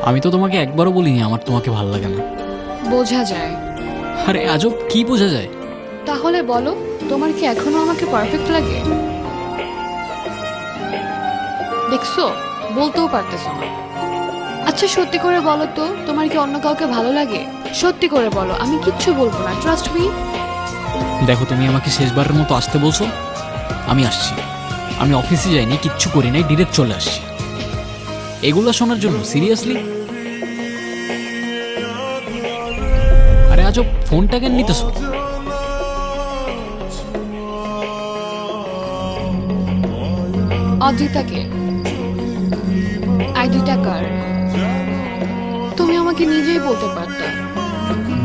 আমি তো তোমাকে একবারও বলিনি আমার তোমাকে ভালো লাগে না। বোঝা যায়। আরে আজব, কি বোঝা যায়? তাহলে বলো, তোমার কি এখনো আমাকে পারফেক্ট লাগে? দেখছো, বলতেও পারতেছো না। আচ্ছা সত্যি করে বলো তো, তোমার কি অন্য কাউকে ভালো লাগে? সত্যি করে বলো, আমি কিচ্ছু বলবো না, ট্রাস্ট মি। দেখো, তুমি আমাকে শেষবারের মতো আসতে বলছো, আমি আসছি। আমি অফিসে যাইনি, কিচ্ছু করি নাই, ডিরেক্ট চলে আসছি এগুলো শোনার জন্য। সিরিয়াসলি? আরে আজব, ফোনটা কেন নিতেছো? অদ্রিতাকে। আইডিটা কার? তুমি আমাকে নিজেই বলতে পারতে।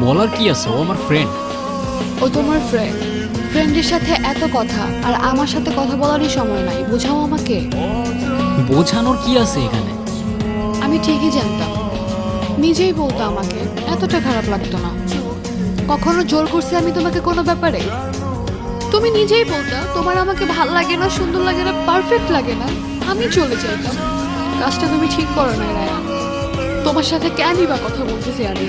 বলার কি আছে, ও আমার ফ্রেন্ড। ও তোমার ফ্রেন্ড? ফ্রেন্ডের সাথে এত কথা, আর আমার সাথে কথা বলারই সময় নাই, বোঝাও আমাকে। বোঝানোর কি আছে এখানে? আমি ঠিকই জানতাম, নিজেই বলতো আমাকে, এতটা খারাপ লাগতো না। কখনো জোর করছি আমি তোমাকে কোনো ব্যাপারে? তুমি নিজেই বলতা তোমার আমাকে ভাল লাগে না, সুন্দর লাগে না, পারফেক্ট লাগে না, আমি চলে যাইতাম। কাজটা তুমি ঠিক করো না রায়া। তোমার সাথে কেনই বা কথা বলতেছি আমি?